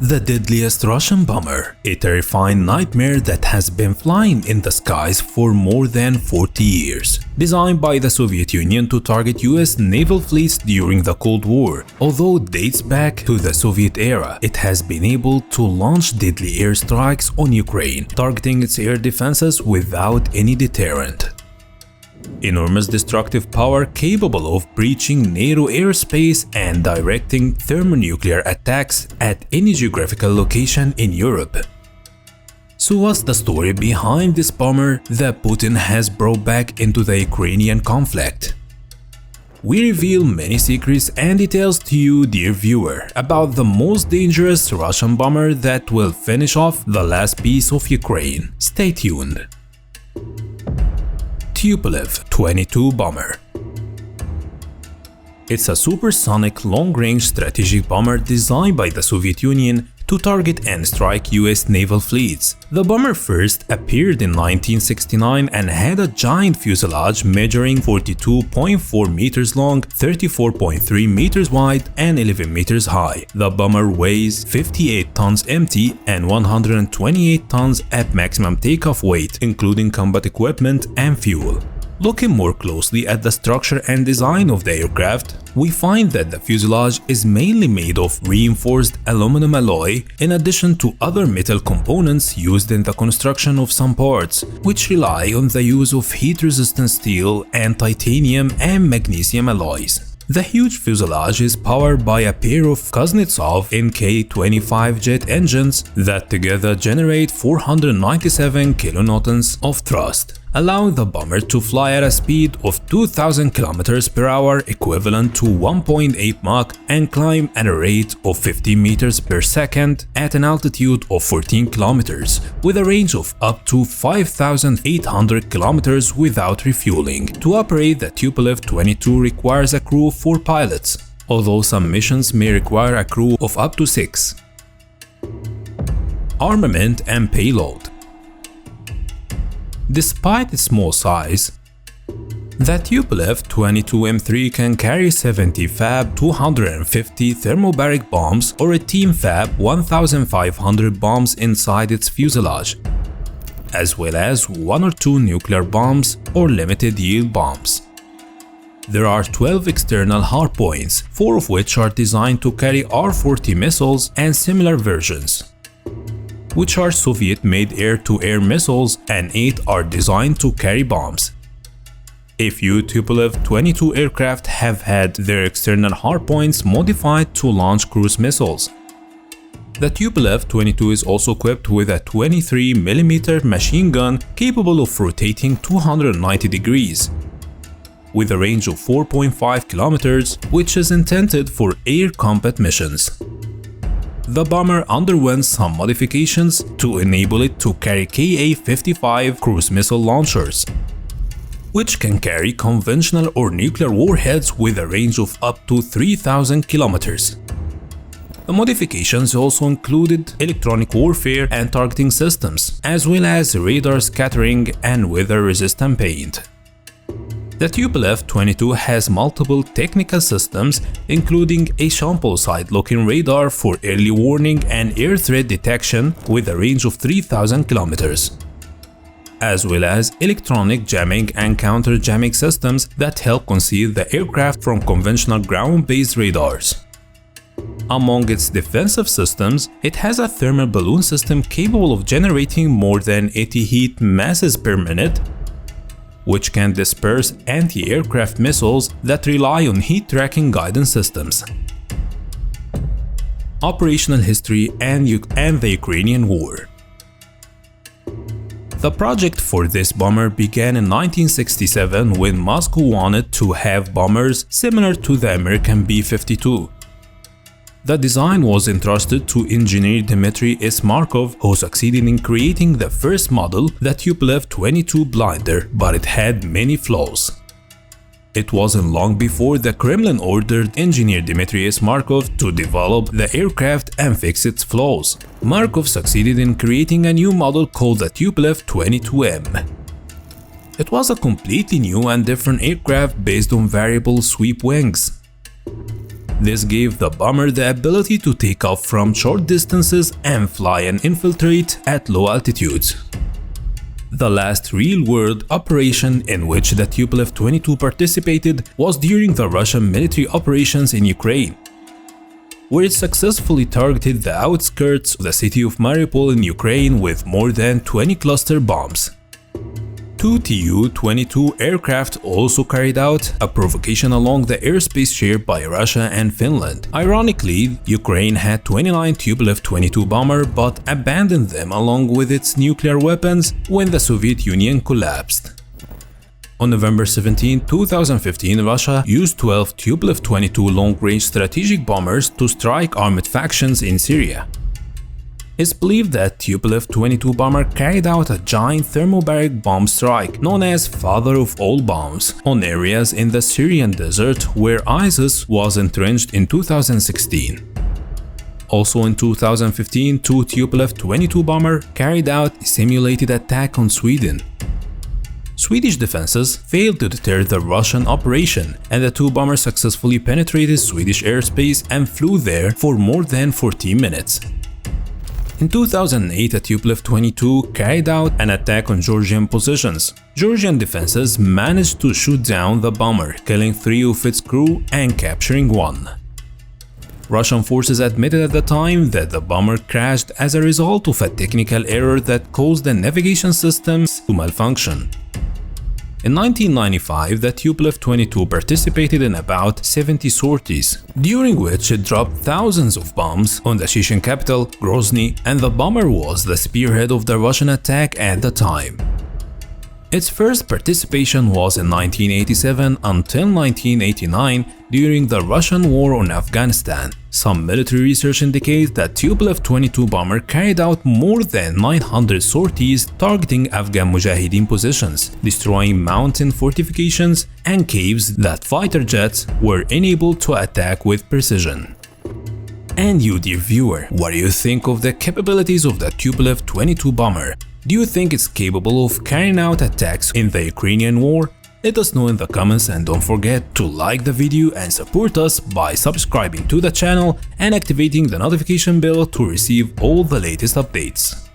The deadliest Russian bomber, a terrifying nightmare that has been flying in the skies for more than 40 years. Designed by the Soviet Union to target US naval fleets during the Cold War, although it dates back to the Soviet era, it has been able to launch deadly airstrikes on Ukraine, targeting its air defenses without any deterrent. Enormous destructive power capable of breaching NATO airspace and directing thermonuclear attacks at any geographical location in Europe. So what's the story behind this bomber that Putin has brought back into the Ukrainian conflict? We reveal many secrets and details to you, dear viewer, about the most dangerous Russian bomber that will finish off the last piece of Ukraine. Stay tuned. Tupolev 22 bomber. It's a supersonic long-range strategic bomber designed by the Soviet Union to target and strike US naval fleets. The bomber first appeared in 1969 and had a giant fuselage measuring 42.4 meters long, 34.3 meters wide, and 11 meters high. The bomber weighs 58 tons empty and 128 tons at maximum takeoff weight, including combat equipment and fuel. Looking more closely at the structure and design of the aircraft, we find that the fuselage is mainly made of reinforced aluminum alloy in addition to other metal components used in the construction of some parts, which rely on the use of heat-resistant steel and titanium and magnesium alloys. The huge fuselage is powered by a pair of Kuznetsov Nk-25 jet engines that together generate 497 kilonewtons of thrust, allowing the bomber to fly at a speed of 2,000 km per hour, equivalent to 1.8 Mach, and climb at a rate of 15 meters per second at an altitude of 14 kilometers, with a range of up to 5,800 kilometers without refueling. To operate the Tupolev 22 requires a crew of 4 pilots, although some missions may require a crew of up to 6. Armament and payload. Despite its small size, the Tupolev 22M3 can carry 70 Fab 250 thermobaric bombs or a Team Fab 1500 bombs inside its fuselage, as well as 1 or 2 nuclear bombs or limited-yield bombs. There are 12 external hardpoints, 4 of which are designed to carry R-40 missiles and similar versions, which are Soviet-made air-to-air missiles, and 8 are designed to carry bombs. A few Tupolev 22 aircraft have had their external hardpoints modified to launch cruise missiles. The Tupolev 22 is also equipped with a 23mm machine gun capable of rotating 290 degrees, with a range of 4.5 kilometers, which is intended for air combat missions. The bomber underwent some modifications to enable it to carry Ka-55 cruise missile launchers, which can carry conventional or nuclear warheads with a range of up to 3,000 kilometers. The modifications also included electronic warfare and targeting systems, as well as radar scattering and weather-resistant paint. The Tupolev 22 has multiple technical systems, including a shampoo side-looking radar for early warning and air threat detection with a range of 3,000 kilometers, as well as electronic jamming and counter-jamming systems that help conceal the aircraft from conventional ground-based radars. Among its defensive systems, it has a thermal balloon system capable of generating more than 80 heat masses per minute, which can disperse anti-aircraft missiles that rely on heat-tracking guidance systems. Operational history and the Ukrainian War. The project for this bomber began in 1967 when Moscow wanted to have bombers similar to the American B-52. The design was entrusted to engineer Dmitry S. Markov, who succeeded in creating the first model, the Tupolev 22 blinder, but it had many flaws. It wasn't long before the Kremlin ordered engineer Dmitry S. Markov to develop the aircraft and fix its flaws. Markov succeeded in creating a new model called the Tupolev 22M. It was a completely new and different aircraft based on variable sweep wings. This gave the bomber the ability to take off from short distances and fly and infiltrate at low altitudes. The last real-world operation in which the Tupolev 22 participated was during the Russian military operations in Ukraine, where it successfully targeted the outskirts of the city of Mariupol in Ukraine with more than 20 cluster bombs. Two Tu-22 aircraft also carried out a provocation along the airspace shared by Russia and Finland. Ironically, Ukraine had 29 Tupolev 22 bomber but abandoned them along with its nuclear weapons when the Soviet Union collapsed. On November 17, 2015, Russia used 12 Tupolev 22 long-range strategic bombers to strike armed factions in Syria. It's believed that Tupolev 22 bomber carried out a giant thermobaric bomb strike, known as Father of All Bombs, on areas in the Syrian desert where ISIS was entrenched in 2016. Also in 2015, two Tupolev 22 bomber carried out a simulated attack on Sweden. Swedish defenses failed to deter the Russian operation, and the two bombers successfully penetrated Swedish airspace and flew there for more than 14 minutes. In 2008, a Tupolev 22 carried out an attack on Georgian positions. Georgian defenses managed to shoot down the bomber, killing 3 of its crew and capturing 1. Russian forces admitted at the time that the bomber crashed as a result of a technical error that caused the navigation systems to malfunction. In 1995, the Tupolev 22 participated in about 70 sorties, during which it dropped thousands of bombs on the Chechen capital, Grozny, and the bomber was the spearhead of the Russian attack at the time. Its first participation was in 1987 until 1989 during the Russian war on Afghanistan. Some military research indicates that Tupolev 22 bomber carried out more than 900 sorties targeting Afghan Mujahideen positions, destroying mountain fortifications and caves that fighter jets were unable to attack with precision. And you, dear viewer, what do you think of the capabilities of the Tupolev 22 bomber? Do you think it's capable of carrying out attacks in the Ukrainian war? Let us know in the comments, and don't forget to like the video and support us by subscribing to the channel and activating the notification bell to receive all the latest updates.